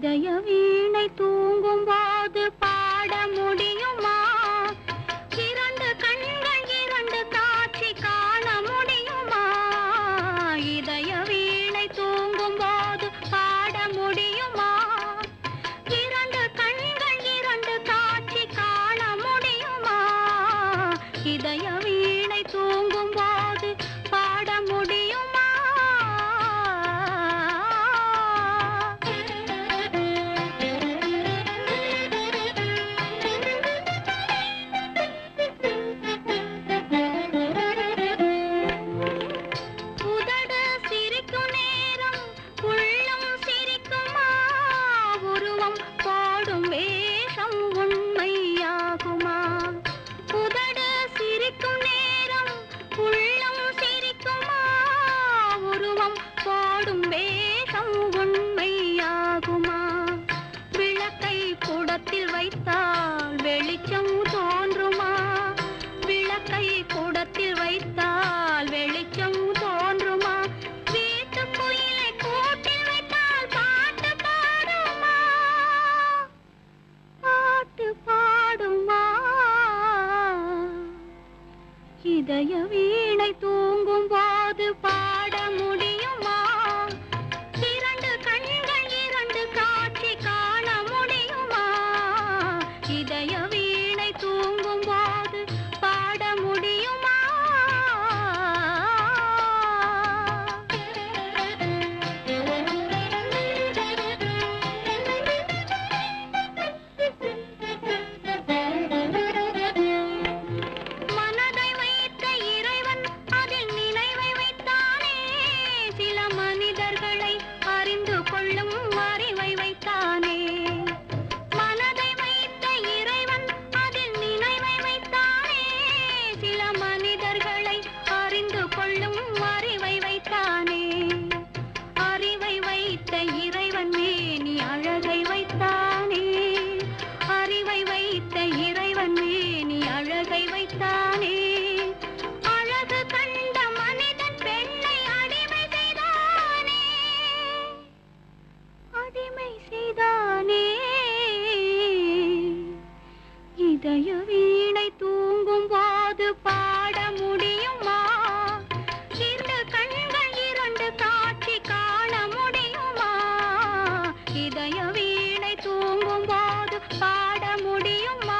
இதய வீணை தூங்கும் போது பாட முடியுமா? இரண்டு கண்கள் இரண்டு காட்சி காண முடியுமா? இதய வீணை தூங்கும் போது பாட முடியுமா? இரண்டு கண்கள் இரண்டு காட்சி காண முடியுமா? இதய வீணை தூங்கும் போது பாட முடியுமா? உதடு சிரிக்கும் நேரம் உள்ளம் சிரிக்குமா? உருவம் போடும் வேஷம் உண்மையாகுமா? உதடு சிரிக்கும் நேரம் உள்ளம் சிரிக்குமா? உருவம் போடும் வேஷம் உண்மையாகுமா? விளக்கை குடத்தில் வைத்தால் வெளிச்சம் தோன்றுமா? விளக்கை குடத்தில் வைத்தால் வெளிச்சம் தோன்றுமா? வீட்டு குயிலை கூட்டில் வைத்தால் பாட்டு பாடுமா? பாட்டு பாடுமா? இதய வீணை தூங்கும் போது பாட முடியுமா? இரண்டு கண்கள் இரண்டு காட்சி காண முடியுமா? இதய வீணை தூங்கும் போது பாட முடியுமா? மனதை வைத்த இறைவன் அதில் நினைவை வைத்தானே. சில மனிதர்களை அறிந்து கொள்ளும் அறிவை வைத்தானே. மனதை வைத்த இறைவன் அதில் நினைவை வைத்தானே. சில மனிதர்களை அறிந்து கொள்ளும் அறிவை வைத்தானே. அறிவை வைத்த இறைவன் மேனி அழகை வைத்தானே. அறிவை வைத்த இறைவன் மேனி அழகை வைத்தானே. அழகு கண்ட மனிதன் பெண்ணை அடிமை செய்தானே. அடிமை செய்தானே. இதய வீணை தூங்கும் போது பாட முடியுமா? இரண்டு கண்கள் இரண்டு காட்சி காண முடியுமா? இதய வீணை தூங்கும் போது பாட முடியுமா?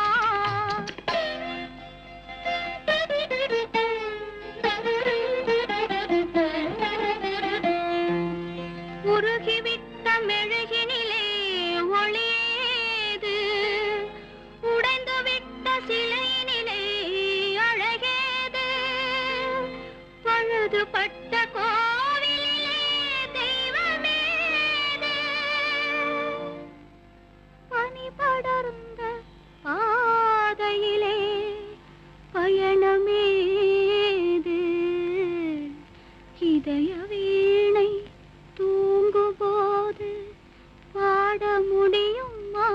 உருகிவிட்ட மெழுகினிலே ஒளியேது? உடைந்துவிட்ட சிலையினிலே அழகேது? பழுதுபட்ட கோவிலிலே தெய்வமேது? பனி படர்ந்த பாதையிலே பயணமேது? இதய வீணை தூங்கும் போது பாட முடியுமா?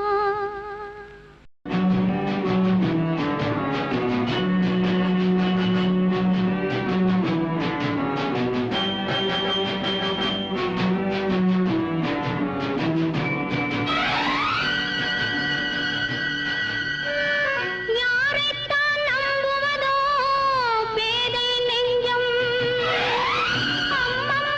யாரைத்தான் நம்புவதோ பேதை நெஞ்சம்? அம்மம்மா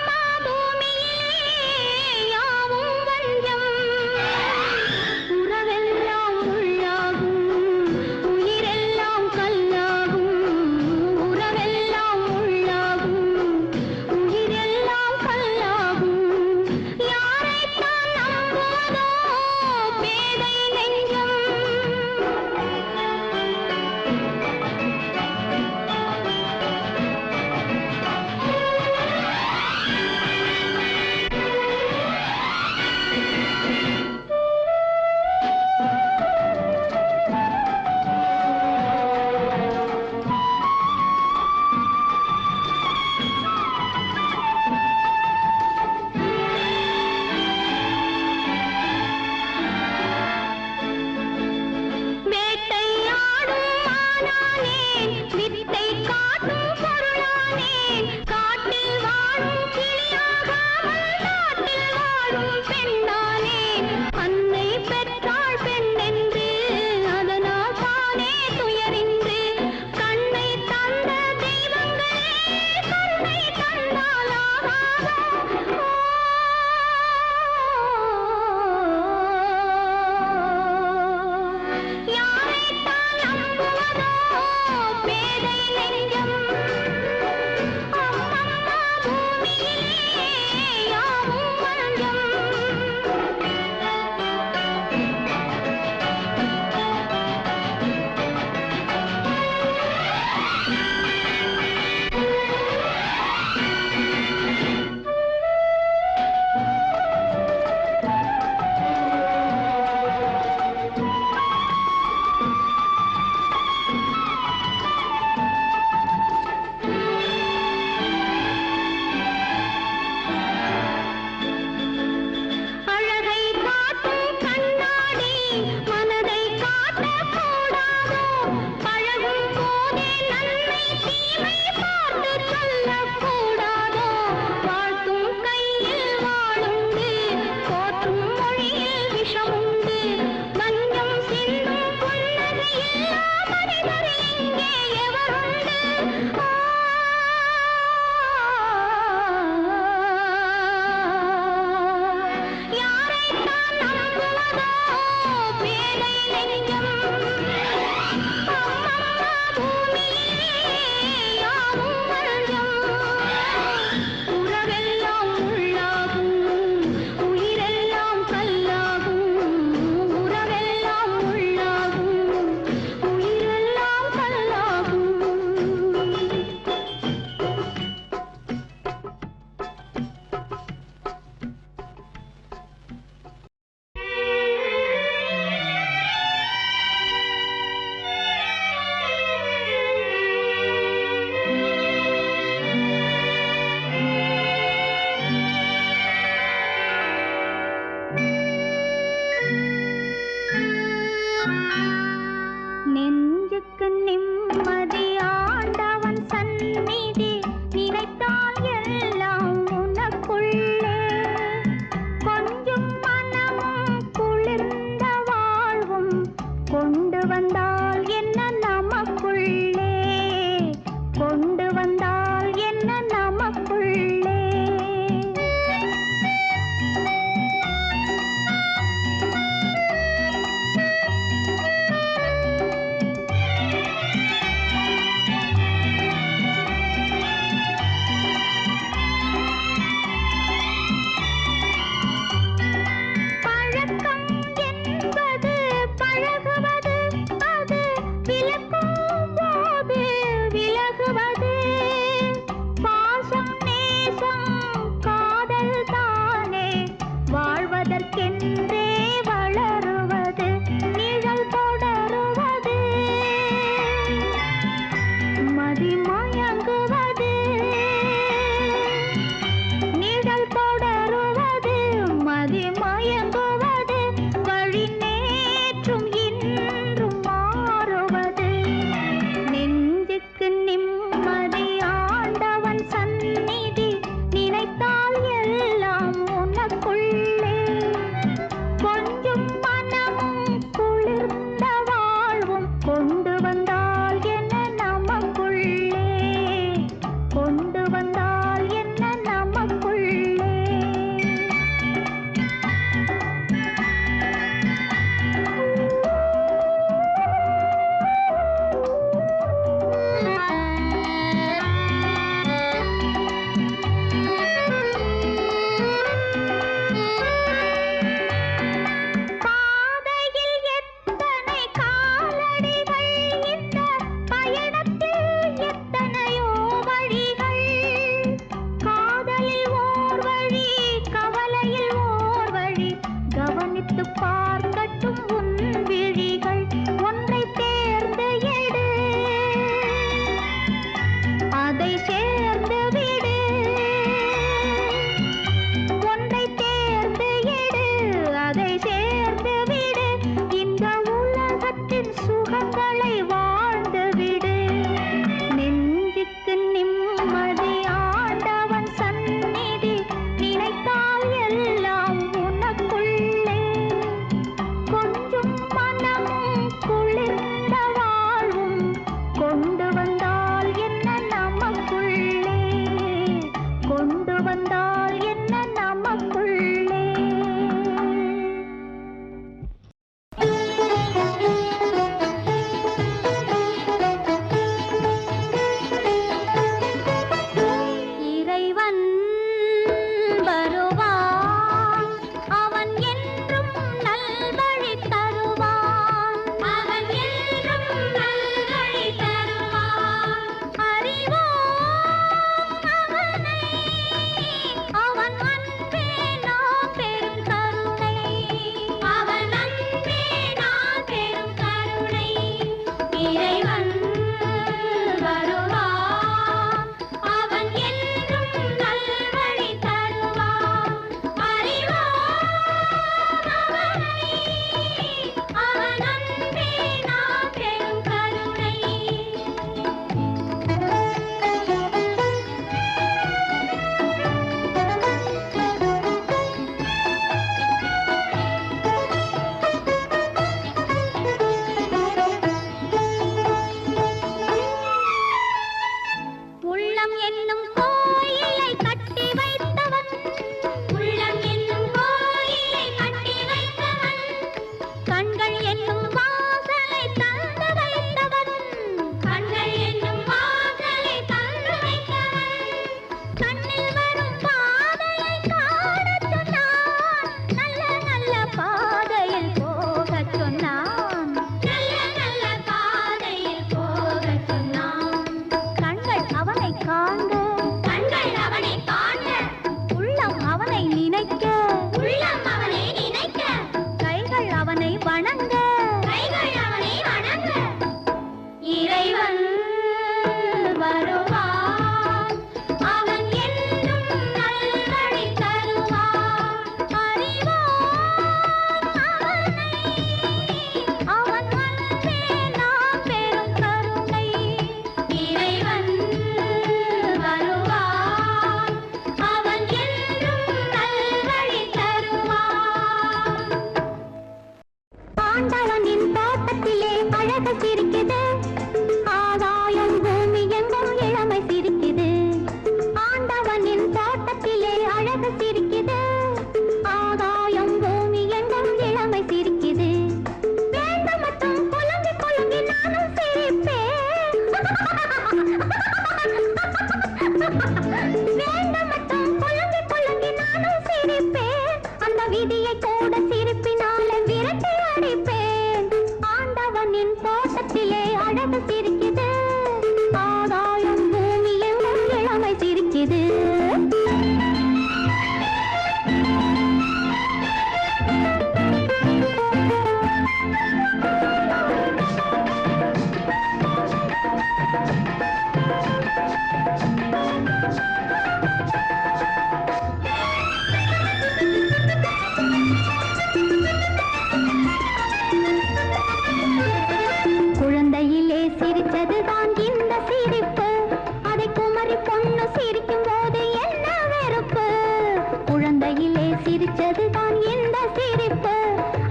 வச்சதுதான் இந்த சிரிப்பு.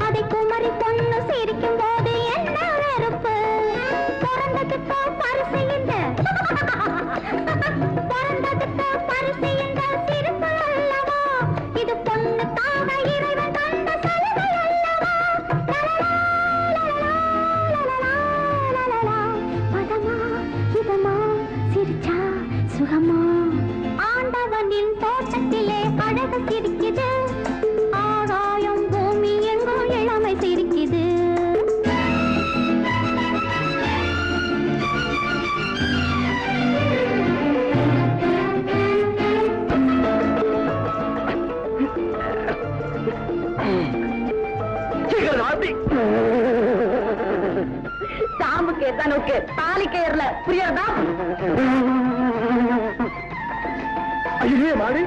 அதை குமரி பொண்ணு சிரிக்கும் போது என்ன வெறுப்பு. பிறந்ததுக்கு பரிசு இந்த பிறந்ததுக்கு பரிசு இந்த சிரிப்பு அல்லவா. இது பொண்ணுக்காக இறைவன் தந்த சலுகை அல்லவா. பதமா இதமா சிரிச்சா சுகமா. ஆண்டவனின் தோட்டத்திலே அழகு சிரிக்குது. ஆகாயம் பூமி எங்கும் இளமை சிரிக்குது. சாம்புக்கு எத்தனுக்கு தாலிக்கு ஏறல புரியறதா? ஐயே மாடி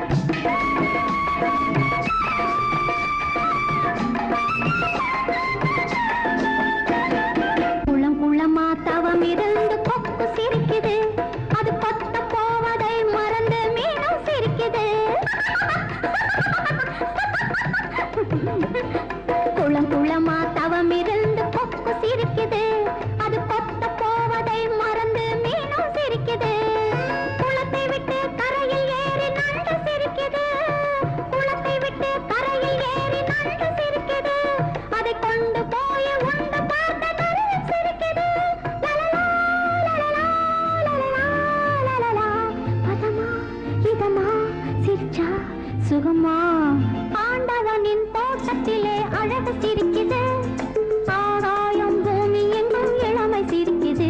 குளம் குளமா தவம் இருந்து கொக்கு சிரிக்குது. அது கொத்த போவதை மறந்து மீனும் சிரிக்குது. குளம் குளமா தவம் இருந்து கொக்கு சிரிக்குது. அது கொத்த போவதை மறந்து மீனும் சிரிக்குது. குளத்தை விட்டு கரையில் ஏறி நண்டு சிரிக்குது. குளத்தை விட்டு கரையில் ஏறி நண்டு சிரிக்குது. அதை கொண்டு போய் உண்டு பார்த்த கரையில் சிரிக்குது. லலலா, லலலா, லலலா, லலலா. பதமா இதமா சிரிச்சா சுகமா. ஆண்டவனின் தோட்டத்திலே அழகு சிரிக்குது. ஆகாயம் பூமி எங்கும் இளமை சிரிக்குது.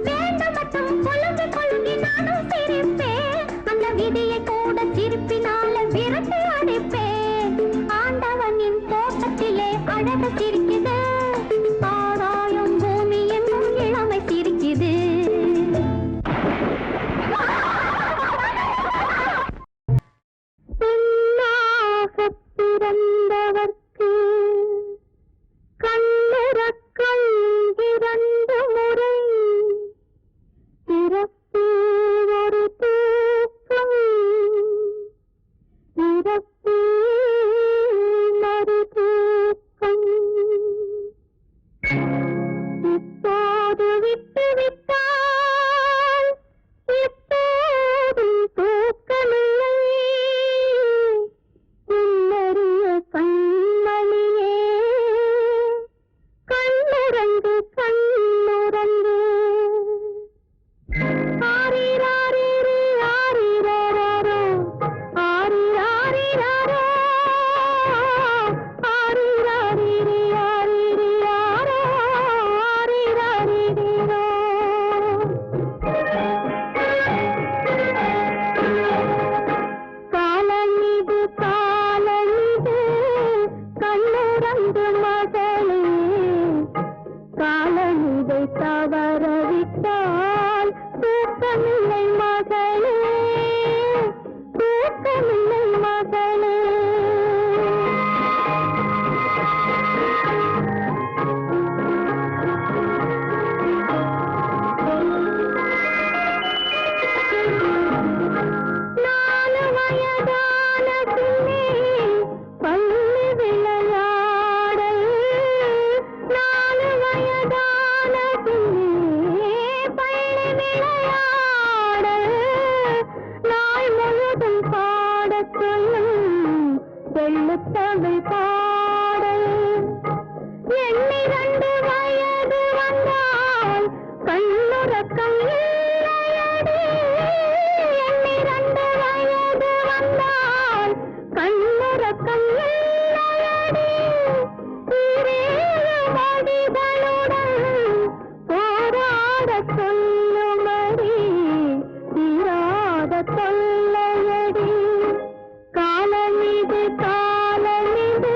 வேண்டும் மட்டும் கொழுங்கி கொழுங்கி நானும் சிரிப்பேன். அந்த விதியை கூட சிரிப்பினால விரட்டி அடிப்பேன். ஆண்டவனின் தோட்டத்திலே அழகு சிரிக்குது. ஆகாயம் பூமி எங்கும் இளமை சிரிக்குது. பெண்ணாகப் பிறந்தவர்க்கு கண்ணிறக்கம் 2 முறை. பிறப்பு ஒரு தூக்கம், இறப்பு மறு தூக்கம். இப்போது விட்டு விட்டால் எப்போதும் தூக்கமில்லை. உன்னறிய கண்மணியே கண்ணுறங்கு கண்ணுறங்கு. ஆரிராரிரி ஆரிராரோ ஆரிராரிராரோ ஆரிராரிரி ஆரிரியாரோ ஆரிராரிரிரோ. காலமிது காலமிது கண்ணுறங்கு மகளே. காலமிதை தவறவிட்டால் தூக்கமில்லை மகளே, தூக்கமில்லை மகளே. நாலு வயதான பின்னே பள்ளி விளையாடல். 4 வயதான பின்னே பள்ளி விளையாடல். நாள் முழுதும் பாடச் சொல்லும் வெள்ளுத்தமிழ் பாடல். 2 வயது வந்தால் கண்ணுறக்கம் இல்லையடி. 2 வயது வந்தால் கண்ணுறக்கம் இல்லையடி. வடிகளுடன் போராட சொல்லுமடி. தீராத தொல்லையடி. காலமிது காலமிது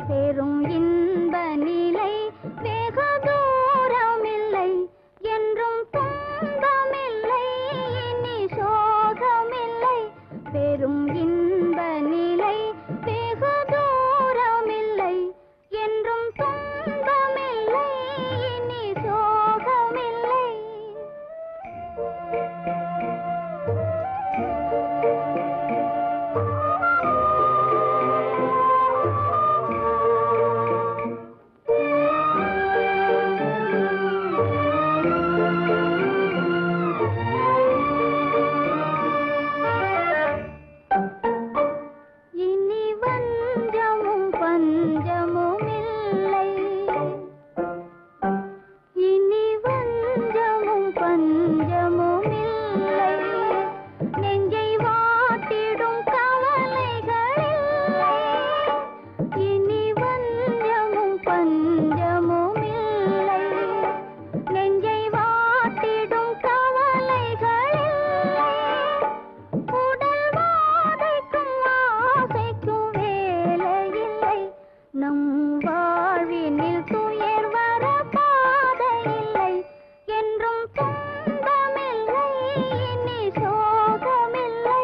பெரும் இன்ப நிலை வெகு தூரமில்லை என்றும் துன்பமில்லை இனி சோகமில்லை பெரும் இன்ப நிலை வெகு தூரமில்லை என்றும் துன்பமில்லை இனி சோகமில்லை இனி வஞ்சமும் பஞ்சமும் இல்லை இனி வஞ்சமும் பஞ்சமும் இல்லை நெஞ்சை வாட்டிடும் கவலைகள் இல்லை இனி வஞ்சமும் பஞ்சமும் இல்லை நெஞ்சை வாட்டிடும் கவலைகள் இல்லை உடல் வாதைக்கும் ஆசைக்கும் வேலையில்லை நம் வாழ்வினில் துயர் வர பாதையில்லை என்றும் துன்பமில்லை இனி சோகமில்லை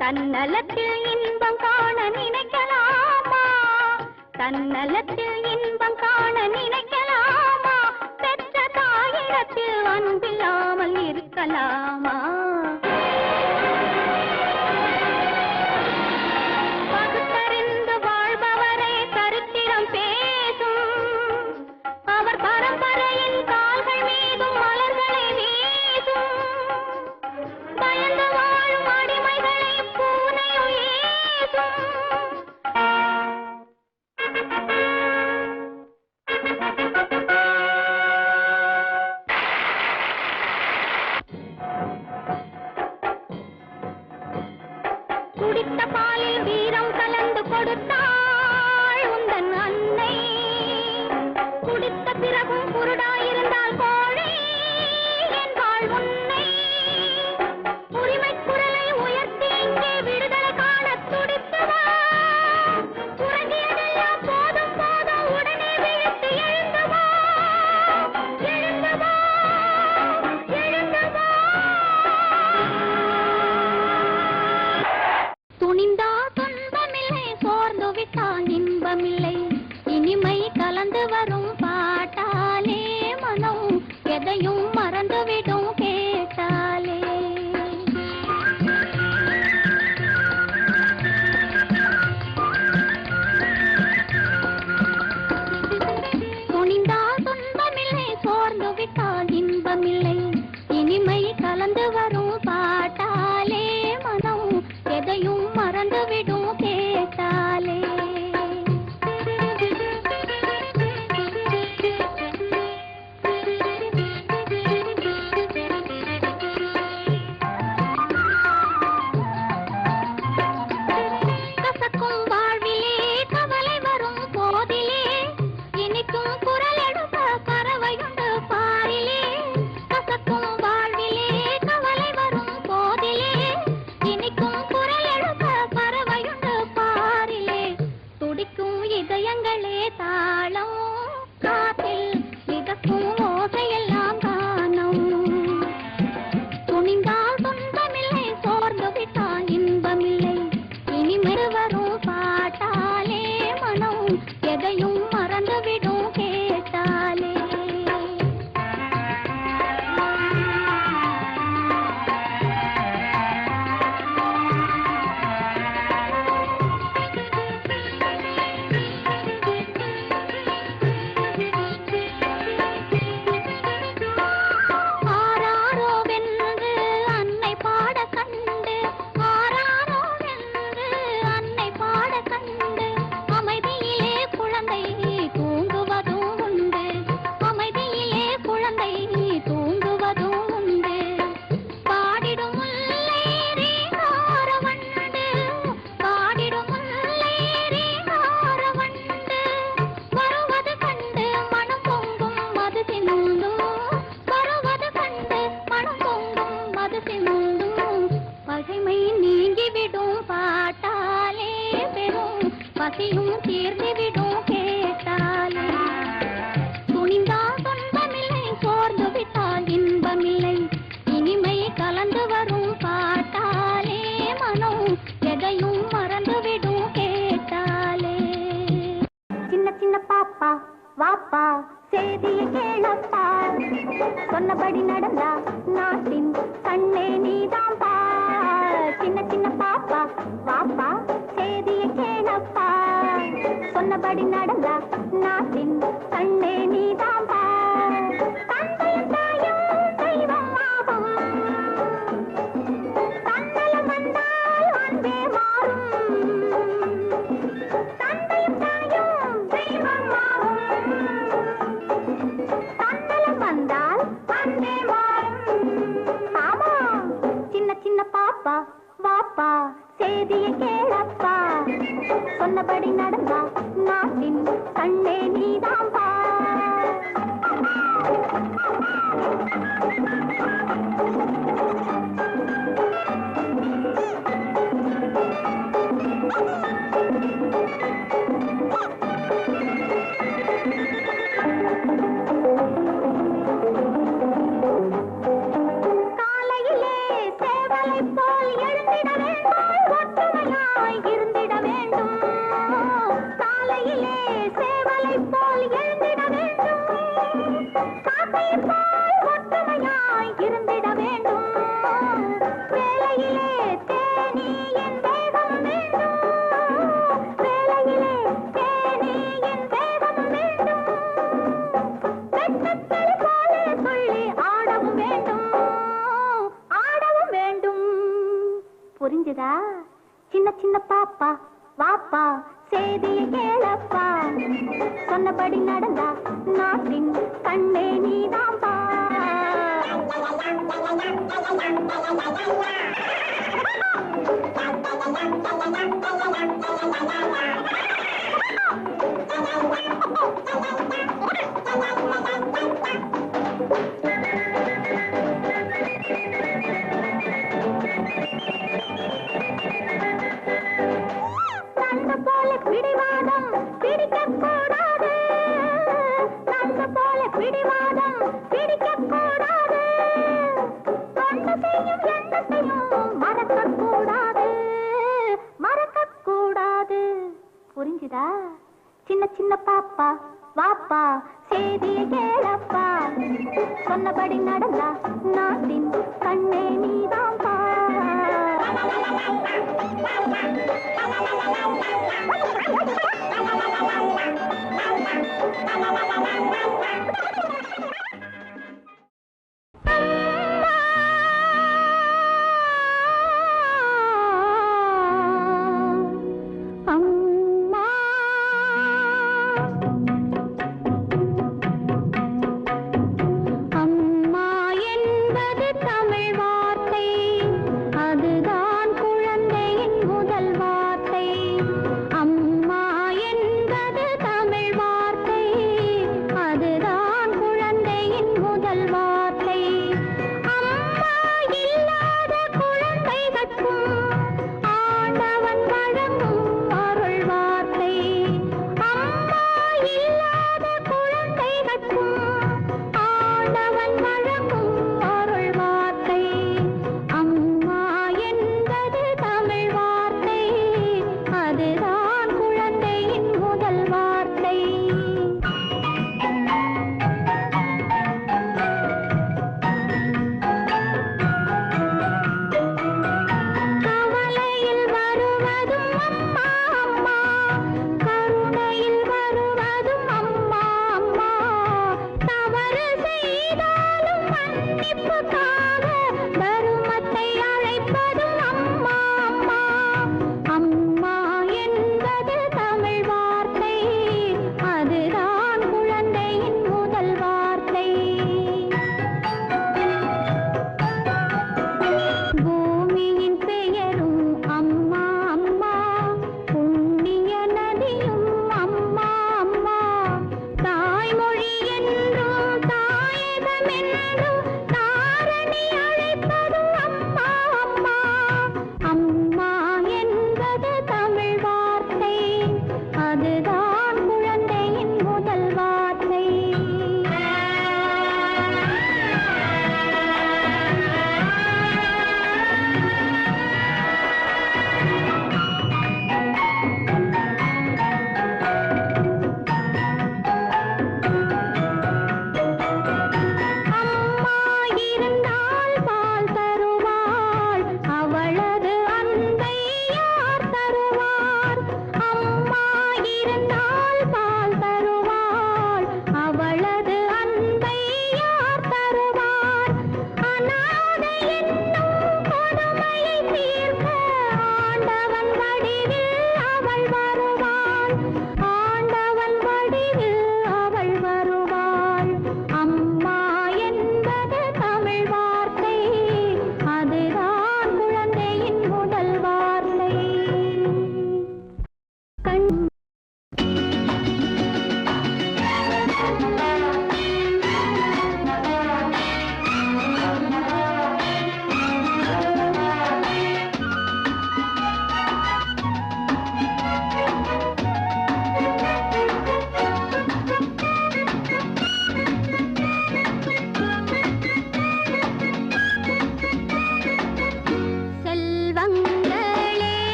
தன்னலத்தில் இன்பம் காண நினைக்கலாமா? தன்னலத்தில் இன்பம் காண நினைக்கலாமா? பெற்ற தாயிடத்தில் அன்பில்லாமல் இருக்கலாமா? பகுத்தறிந்து வாழ்பவரை சரித்திரம் பேசும். அவர் பரம்பரையின் கால்கள் மீதும் மலர்களை வீசும். பயந்து வாழும் அடிமைகளை பூனையும் ஏசும். குடித்த பாலில் வீரம் கலந்து கொடுத்தாள் உந்தன் அன்னை. குடித்த பிறகும் குருடாயிருந்தால் கோழை என்பாள் உன்னை. உரிமை குரலை உயர்த்தி இங்கே விடுதலை காண துடித்தவா. உறங்கியதெல்லாம் போதும் போதும் உடனே விழித்து எழுந்தவா. எழுந்தவா, எழுந்தவா. துணிந்தால் துன்பமில்லை, சோர்ந்து விட்டால் இன்பமில்லை. இனிமை கலந்து வரும் பாட்டாலே மனம் எதையும் மறந்துவிடும் கேட்டாலே. துணிந்தால் துன்பமில்லை, சோர்ந்து விட்டால் இன்பமில்லை. இனிமை கலந்து வரும் பாட்டாலே மனம் எதையும் மறந்துவிடும் கேட்டாலே. கசக்கும் வாழ்விலே கவலை வரும் போதிலே இனிக்கும் குரல் எடுக்க பறவையுண்டு பாரிலே. கசக்கும் வாழ்விலே கவலை வரும் போதிலே இனிக்கும் குரல் எடுக்க பறவையுண்டு பாரிலே. துடிக்கும் இதயங்களே தாளம், காற்றில் மிதக்கும் ஓசையெல்லாம் காணும். துணிந்தால் துன்பமில்லை, சோர்ந்து விட்டால் இன்பமில்லை. இனிமை வரும் பாட்டாலே மனம் எதையும் மறந்துவிடும் கேட்டாலே. ஆராரோ வென்று அன்னை பாட கண்டு, ஆராரோ வென்று அன்னை பாட கண்டு, அமைதியிலே குழந்தை தூங்குவதும் உண்டு. அமைதியிலே குழந்தை தூங்குவதும் உண்டு. பாடிடும் முல்லை ரீங்கார வண்டு, பாடிடும் முல்லை ரீங்கார வண்டு, வருவது கண்டு மனம் பொங்கும் மது சிந்தும். வருவது கண்டு மனம் பொங்கும் மது சிந்தும். பகைமை நீங்கிவிடும் பாட்டாலே பெரும் பசியும் தீர்ந்துவிடும் கேட்டாலே. துணிந்தால் துன்பமில்லை, சோர்ந்து விட்டால் இன்பமில்லை. இனிமை கலந்து வரும் பாட்டாலே மனம் எதையும் மறந்துவிடும் கேட்டாலே. சின்ன சின்ன பாப்பா வாப்பா செய்தியை கேளப்பா. சொன்னபடி நடந்தா நாட்டின் கண்ணே நீதான் பா. சின்ன சின்ன பாப்பா வாப்பா செய்தியை கேளப்பா. சொன்னபடி நடந்தா நாட்டின் கண்ணே நீதான் பா. தந்தையும் தாயும் தெய்வம் ஆகும். தன்னலம் வந்தால் அன்பே மாறும். தந்தையும் தாயும் தெய்வம் ஆகும். தன்னலம் வந்தால் அன்பே மாறும். ஆமா, சின்ன சின்ன பாப்பா வாப்பா செய்தியை கேளப்பா. சொன்னபடி நடந்தா நாட்டின் கண்ணே நீதான் பா. காலையிலே சேவலை போல் எழுந்திட வேண்டும். புரிஞ்சுதா? சின்ன சின்ன பாப்பா வாப்பா சேதியை கேளப்பா, சொன்னபடி நடந்தா நாட்டின் கண்ணே நீதான்பா. நண்டு போல பிடிவாதம் பிடிக்கக்கூடாது, நண்டு போல பிடிவாதம் பிடிக்கக்கூடாது, தொண்டு செய்யும் எண்ணத்தையும் மறக்கக்கூடாது, மறக்கக்கூடாது. புரிஞ்சுதா? சின்ன சின்ன பாப்பா வாப்பா சேதியை கேளப்பா, சொன்னபடி நடந்தா நாட்டின் கண்ணே நீதான்பா.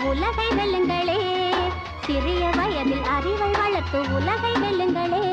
உலகை வெல்லுங்களே, சிறிய வயதில் அறிவை வளர்த்து உலகை வெல்லுங்களே.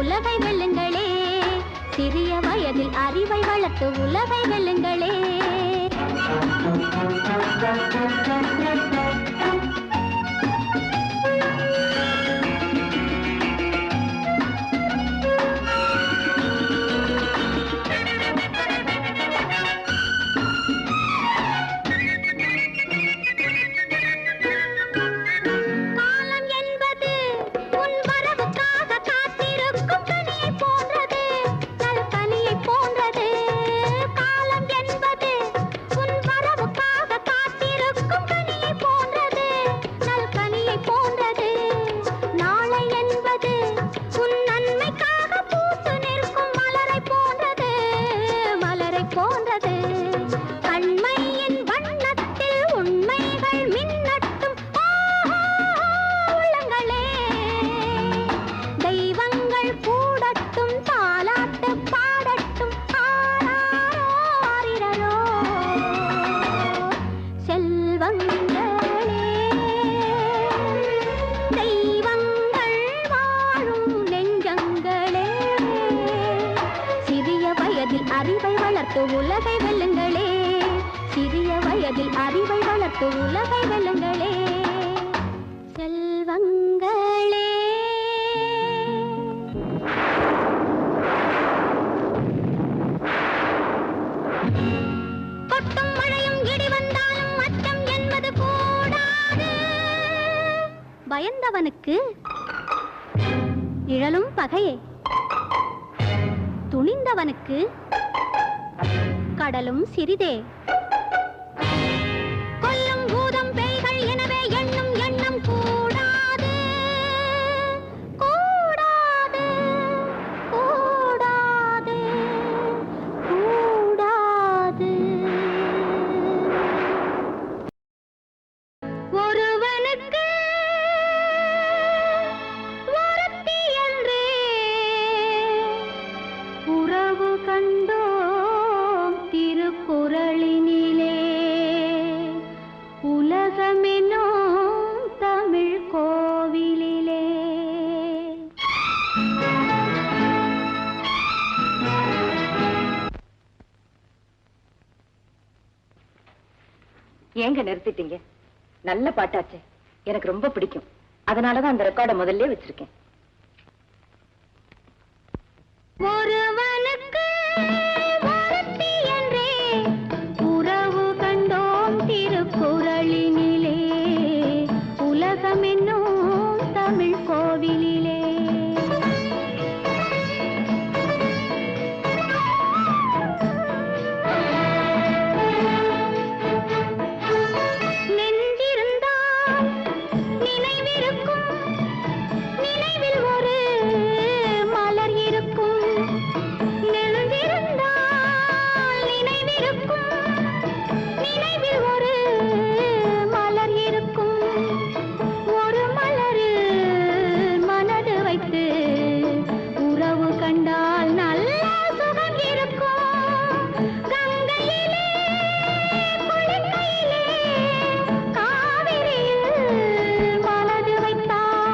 உலகை வெல்லுங்களே, சிறிய வயதில் அறிவை வளர்த்து உலகை வெல்லுங்களே. அறிவை வளர்த்து உலகை வெல்லுங்களே, சிறிய வயதில் அறிவை வளர்த்து உலகை வெல்லுங்களே. செல்வங்களே, கொட்டும் மழையும் இடி வந்தாலும் அச்சம் என்பது கூடாது. பயந்தவனுக்கு நிழலும் பகையே, துணிந்தவனுக்கு கடலும் சிறிதே. கொல்லும் பூதம் பேய்கள் எனவே எண்ணும் எண்ணம் கூடாது, கூடாது, கூடாது, கூடாது. ஒருவனுக்கு ஒருத்தி என்றே உறவு கண்டோம் திருக்குறளினிலே, உலகமென்னும் தமிழ் கோவிலிலே. ஏங்க நிறுத்திட்டீங்க? நல்ல பாட்டாச்சு, எனக்கு ரொம்ப பிடிக்கும். அதனாலதான் அந்த ரெக்கார்டை முதல்ல வச்சிருக்கேன். ஒருவனுக்கு ஒருத்தி என்றே உறவு கண்டோம் திருக்குறளினிலே, உலகமென்னும் தமிழ் கோவிலிலே. நெஞ்சிருந்தால் நினைவிருக்கும், நினைவில் ஒரு மலர் இருக்கும். நெஞ்சிருந்தால் நினைவிருக்கும், நினைவில் ஒரு மலர் இருக்கும். ஒரு மலரில் மனது வைத்து உறவு கண்டால் நல்ல சுகம் இருக்கும். கங்கையிலே குளிக்கையிலே காவிரியில் மனது வைத்தால்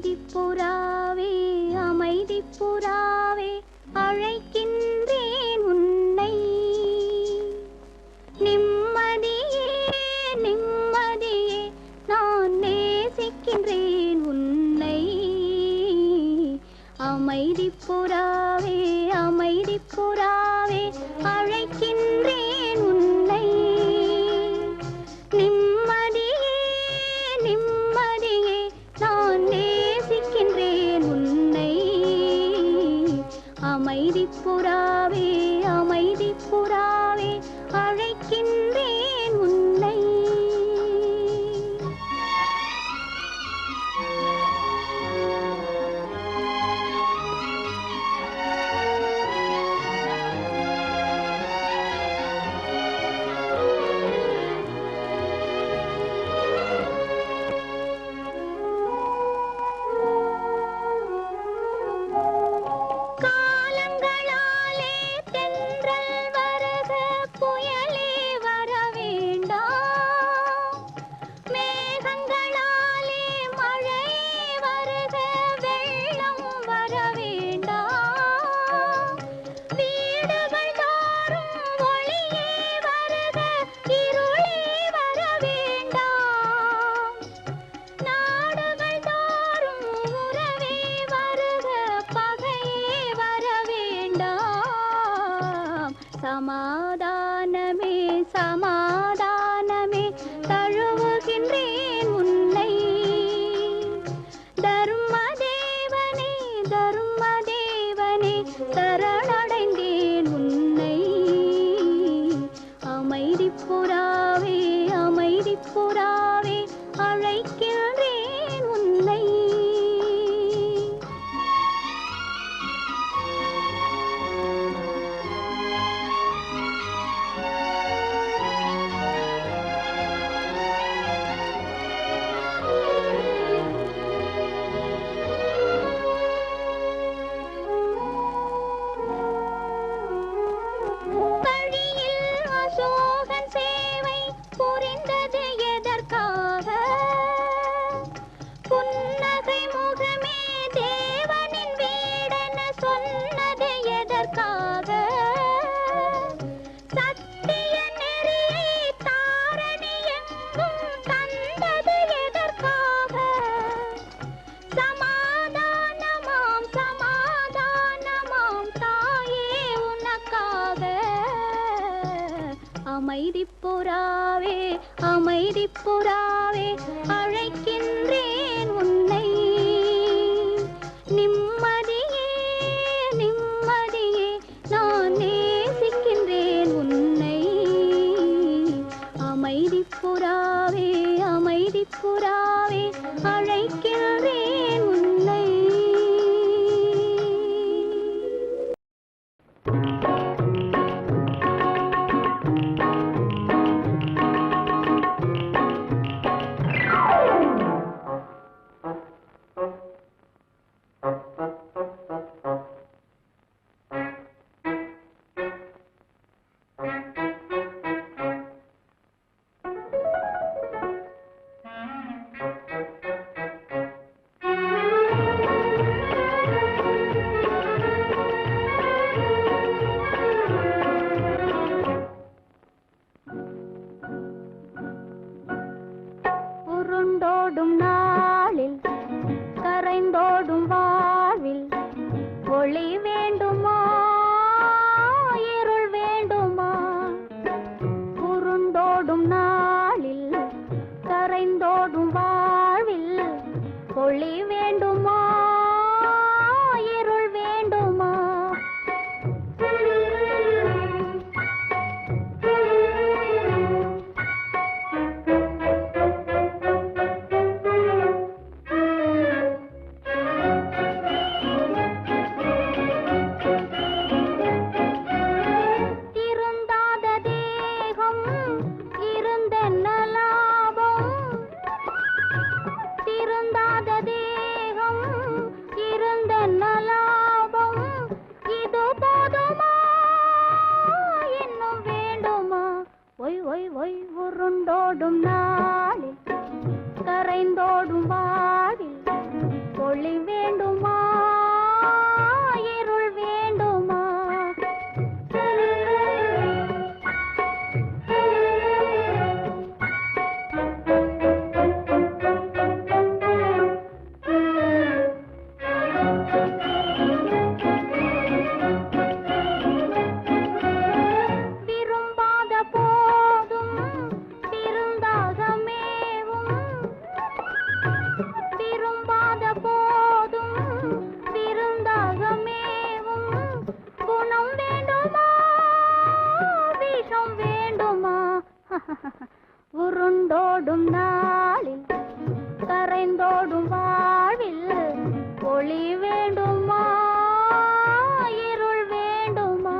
அமைதி புறாவே அமைதி புறாவே அழைக்கின்றேன் உன்னை நிம்மதியே நிம்மதியே நான் நேசிக்கின்றேன் உன்னை அமைதி புறாவே அமைதி புறாவே அழைக்கின்றேன் உன்னை நிம்மதியே நிம்மதியே நான் நேசிக்கின்றேன் உன்னை அமைதி புறாவே அமைதி புறாவே அழைக்கின்றேன் உன்னை காலங்களாலே தென்றல் வருக புயலே வர வேண்டாம் மேகங்களாலே மழையே வருக வெள்ளம் வர வேண்டாம் வீடுகள் தோறும் ஒளியே வருக இருளே வர வேண்டாம் நாடுகள் தோறும் உறவே வருக பகையே வர வேண்டாம் சமாதானமே சமாதானமே தழுவுகின்றேன் உன்னை தர்மதேவனே தர்மதேவனே சரணடைந்தேன் உன்னை அமைதி புறாவே அமைதி புறாவே அழைக்கின்றேன் உன்னை வழியில் அசோகன் சேவை புரிந்தது எதற்காக புன்னகை முகமே தேவனின் வீடென சொன்னது எதற்காக சத்திய நெறியை தாரணி எங்கும் தந்தது எதற்காக சமாதானமாம் சமாதானமாம் தாயே உனக்காக அமைதி புறாவே அமைதி புறாவே அழைக்கின்றேன் உன்னை நிம்மதியே நிம்மதியே நான் நேசிக்கின்றேன் உன்னை அமைதி புறாவே அமைதி புறாவே அழைக்கின்றேன் உன்னை உருண்டோடும் நாளில் கரைந்தோடும் வாழ்வில் ஒளி வேண்டுமா இருள் வேண்டுமா உருண்டோடும் நாளில் கரைந்தோடும் வாழ்வில் ஒளி வேண்டுமா இருள் வேண்டுமா திருந்தாத தேகம் இருந்தென்ன லாபம் திருந்தாத தேகம் இருந்தென்ன லாபம் இது போதுமா இன்னும் வேண்டுமா ஒய் ஒய் ஒய் உருண்டோடும் நாளில் கரைந்தோடும் வாடில் ஒளி வேண்டுமா இருள் வேண்டுமா விரும்பாத போதும் விருந்தாக மேவும் விரும்பாத போதும் விருந்தாக மேவும் குணம் வேண்டுமா விஷம் வேண்டுமா உருண்டோடும் நாளில் கரைந்தோடும் வாழ்வில் ஒளி வேண்டுமா இருள் வேண்டுமா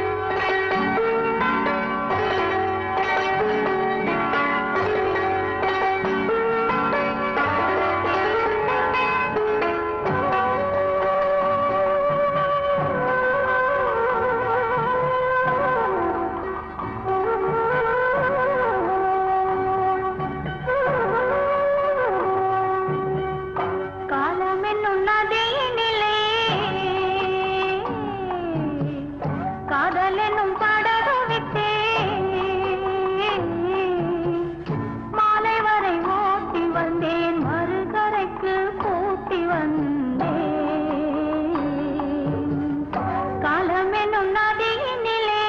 காலமென்னும் நதியினிலே காதலென்னும் படகு விட்டே மாலை வரை ஓட்டி வந்தேன் மறுகரைக்கு கூட்டி வந்தேன் காலமென்னும் நதியினிலே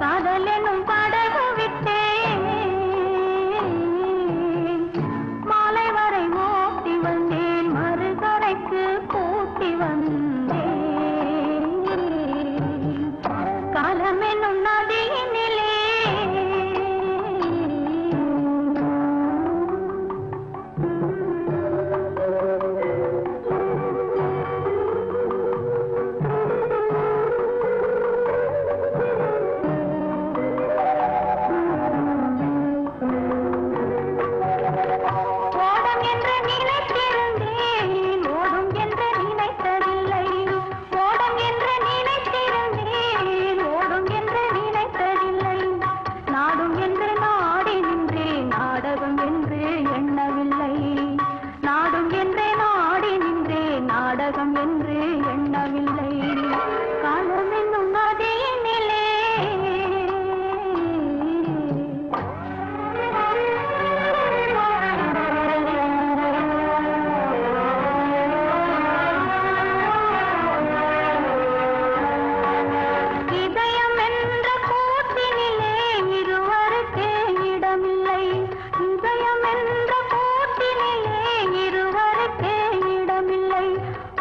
காதலென்னும் படகு விட்டே மாலை வரை ஓட்டி வந்தேன் மறுகரைக்கு கூட்டி வந்தேன் காலமென்னும் நதியினிலே ஓடம் என்று நினைத்திருந்தேன் ஓடும் என்று நினைத்ததில்லை ஓடம் என்று நினைத்திருந்தேன் ஓடும் என்று நினைத்ததில்லை நாடும் என்று நாடி நின்றேன் நாடகம் என்று எண்ணவில்லை நாடும் என்று நாடி நின்றேன் நாடகம் என்று எண்ணவில்லை காலம் என்னும் நதியினிலே இதயம் என்ற கூட்டினிலே இருவருக்கே இடமில்லை இதயம் என்ற கூட்டினிலே இருவருக்கே இடமில்லை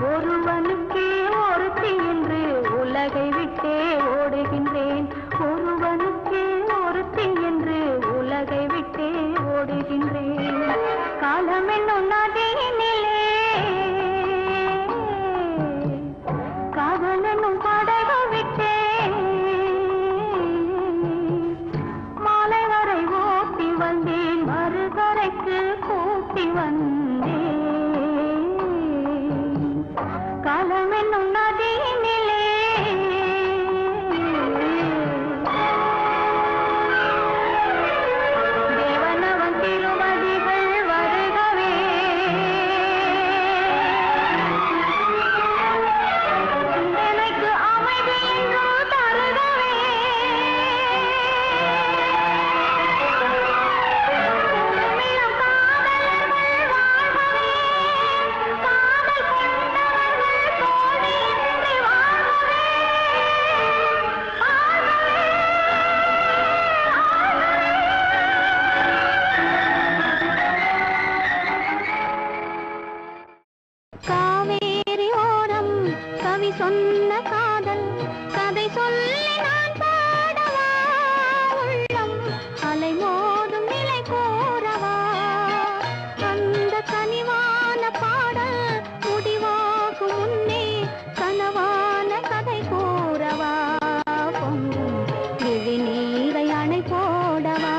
ஒருவனுக்கே ஒருத்தி என்று உலகை விட்டே ஓடுகின்றேன் ஒருவனுக்கே ஒருத்தி என்று உலகை விட்டே ஓடுகின்றேன் காலம் என்னும் நதியினிலே காதல் என்னும் படகு விட்டே மாலை வரை ஓட்டி வந்தேன் மறுகரைக்கு கூட்டி வந்தேன் காலம் என்னும் நதியினிலே தேவனவன் திருவடிகள் வருகவே சிந்தனைக்கு அமைதி என்றும் தருகவே உடம்பிலும் காதலர்கள் வாழ்கவே காதல் கொண்டவர்கள் தோழியின்றி வாழ்கவே காவேரி ஓரம் கவி சொன்ன காதல் கதை சொல்லி நான் பாடவா உள்ளம் அலைமோதும் நிலை கோரவா அந்த கனிவான பாடல் முடிவாகும் முன்னே கனவான கதை கூறவா பொங்கும் விழி நீரை அணை போடவா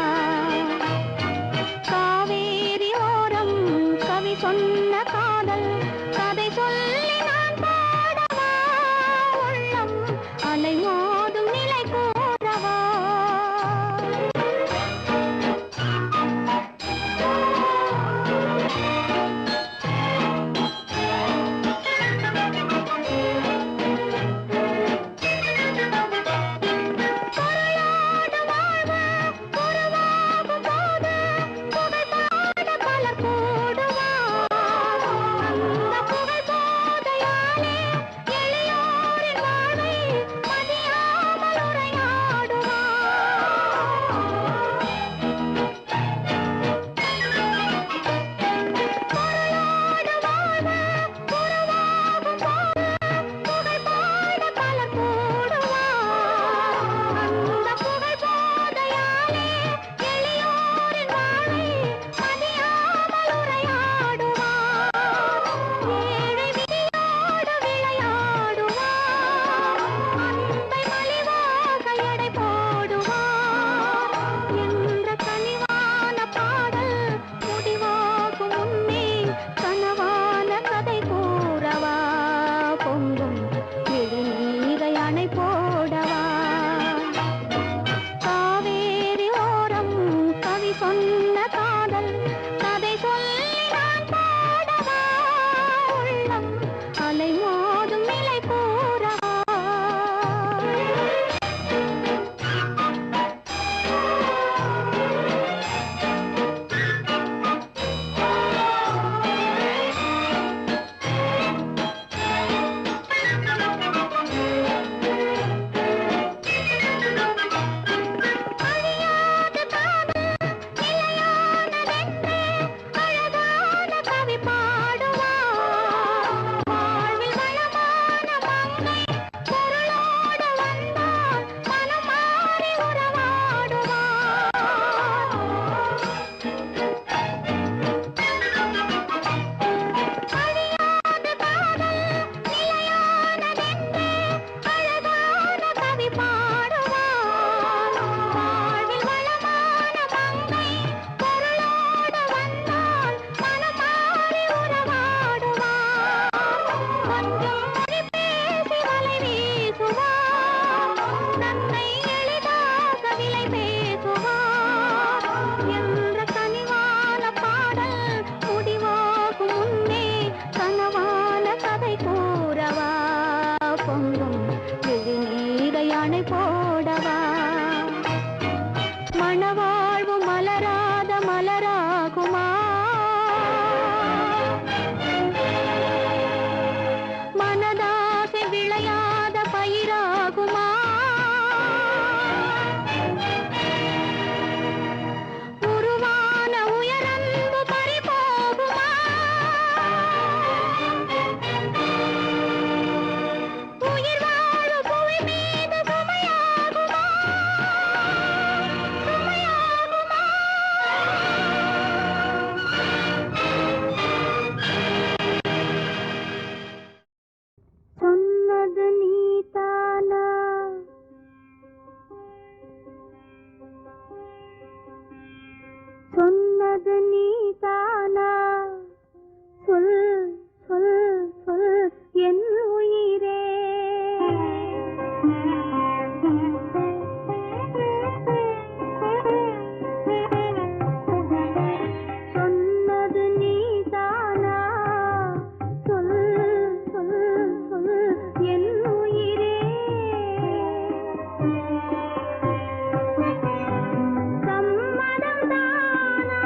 காவேரி ஓரம் கவி சொன்ன காதல் கதை சொல்லி நான் பாடவா மணவாழ்வு மலராத மலராகுமா மனதாசை விளையாத பயிராகுமா உருவான உயரன்பு பறிபோகுமா உயிர் வாழு புவி மீது சுமையாகுமா சொன்னது நீதானா சொன்னது நீதானா சொல் சொல் சொல் என் உயிரே சொன்னது நீதானா சொல் சொல் சொல் என் உயிரே சம்மதம் தானா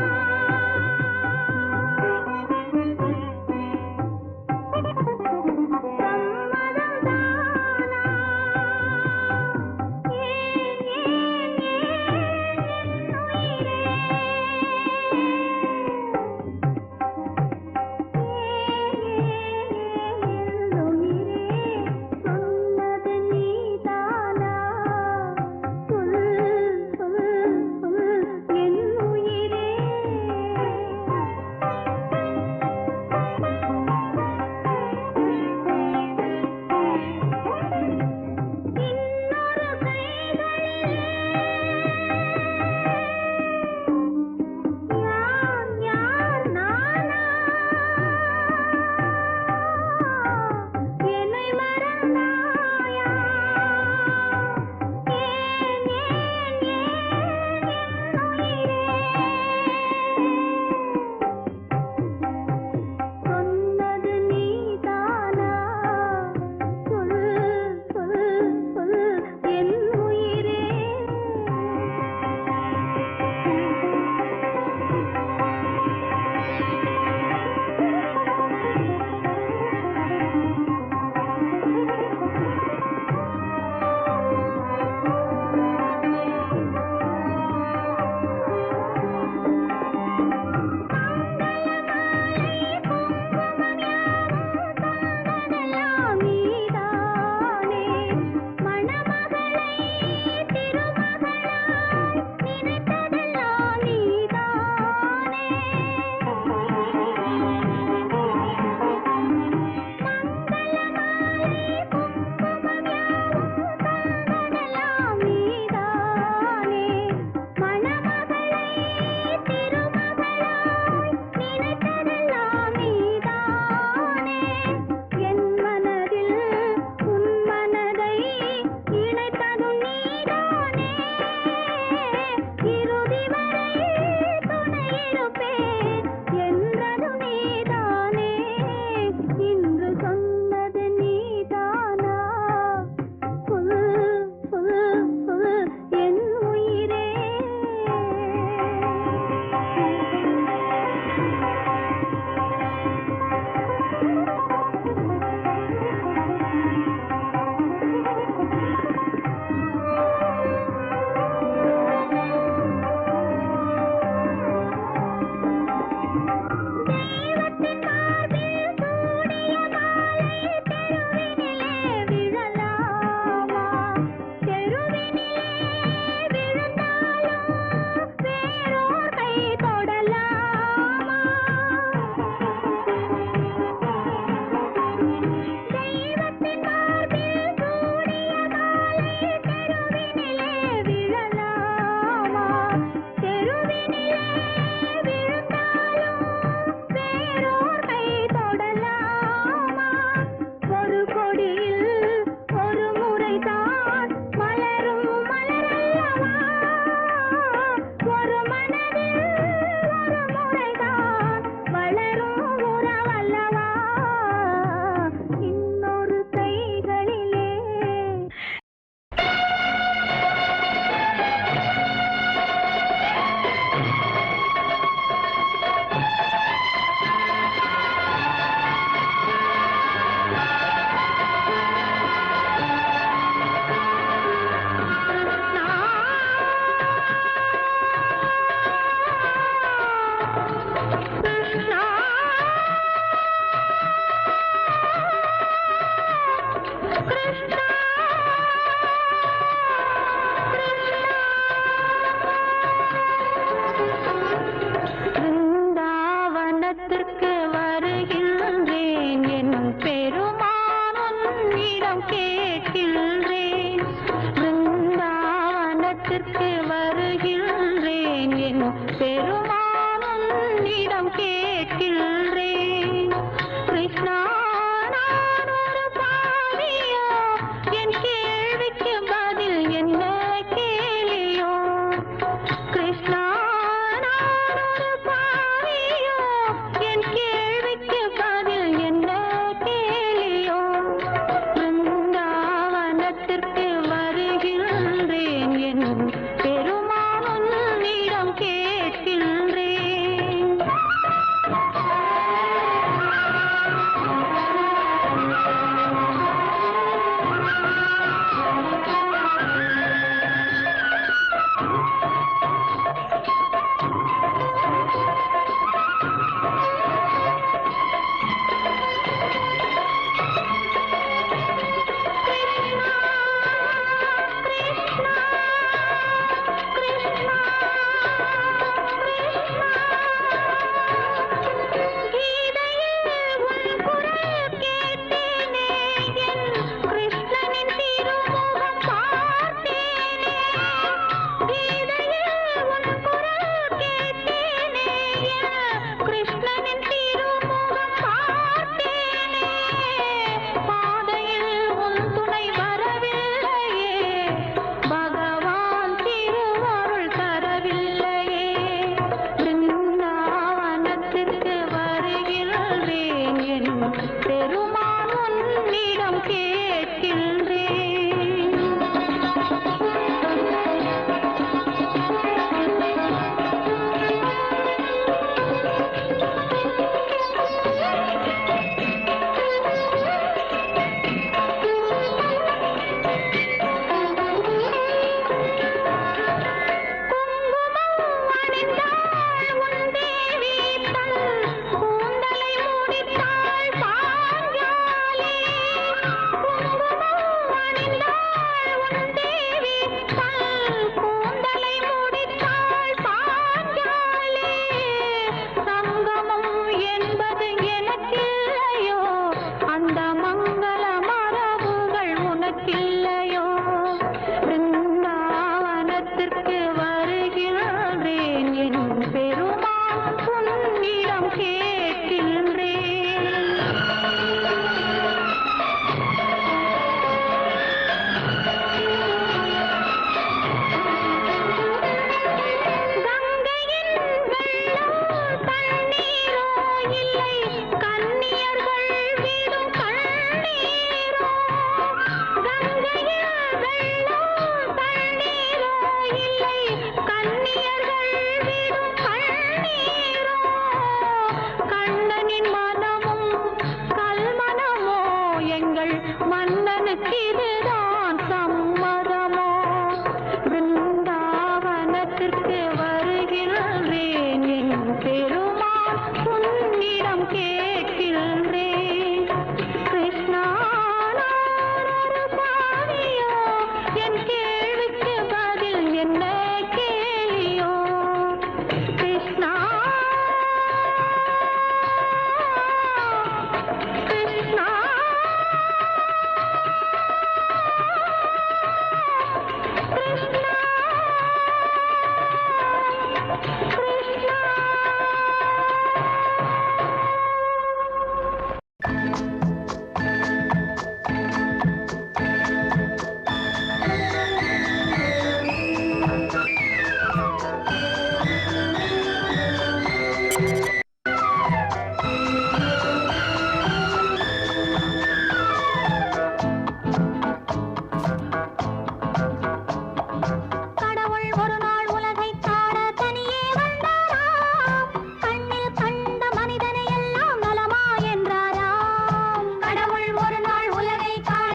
கடவுள் ஒரு நாள் உலகை காண தனியே வந்தாராம். கண்ணில் கண்ட மனிதனை எல்லாம் நலமா என்றாராம். கடவுள் ஒரு நாள் உலகை காண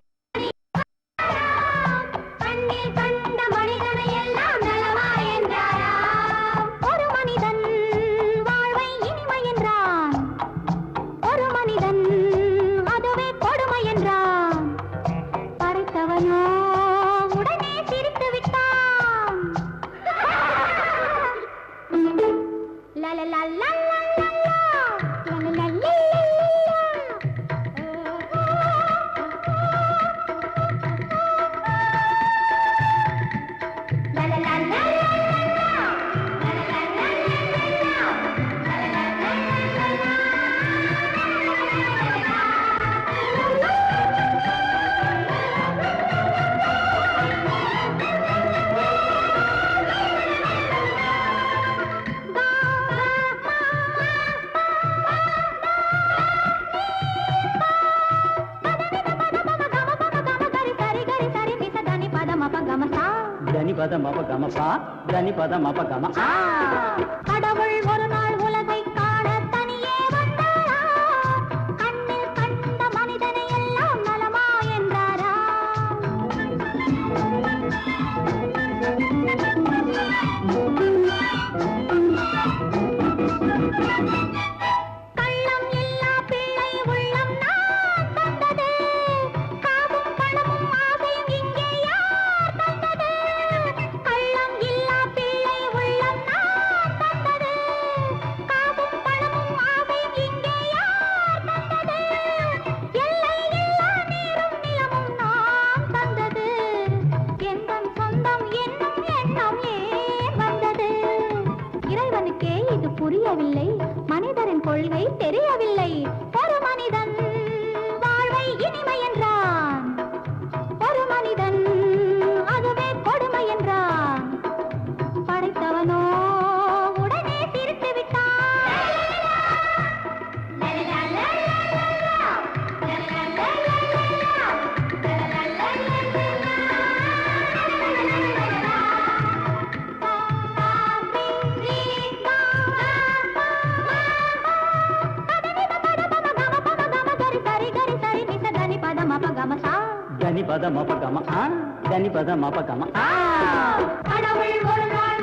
கண்ணில் கண்ட மனிதனை எல்லாம் நலமா என்றாராம். ஒரு மனிதன் வாழ்வை இனிமை என்றான். ஒரு மனிதன் அதுவே கொடுமை என்றான். படைத்தவனோ உடனே சிரித்து விட்டான். தனி பத மப கமப்பா தனி பத மப கம கடவுள் ஒரு நாள் உலகை காண தனியே வந்தாராம். கண்ணில் கண்ட மனிதனை எல்லாம் நலமா என்றாராம். கள்ளம் இல்லா பிள்ளை உள்ளம் நான் தந்தது. காவும் பணமும் ஆசையும் இங்கே யார் தந்தது? கள்ளம் இல்லா பிள்ளை உள்ளம் நான் தந்தது. காவும் பணமும் ஆசையும் இங்கே யார் தந்தது? எல்லை இல்லா நீரும் நிலமும் நான் தந்தது. எந்தன் சொந்தம் என்னும் எண்ணம் ஏன் வந்தது? இறைவனுக்கே இது புரியவில்லை. மனிதரின் கொள்கை தெரியவில்லை. ஒரு மனிதன் வாழ்வை இனிமை என்றான். ஒரு மனிதன் அதுவே கொடுமை என்றான். படைத்தவனோ உடனே சிரித்து விட்டான். தனி பத மப கம தனி பத மப கம கடவுள் ஒரு நாள்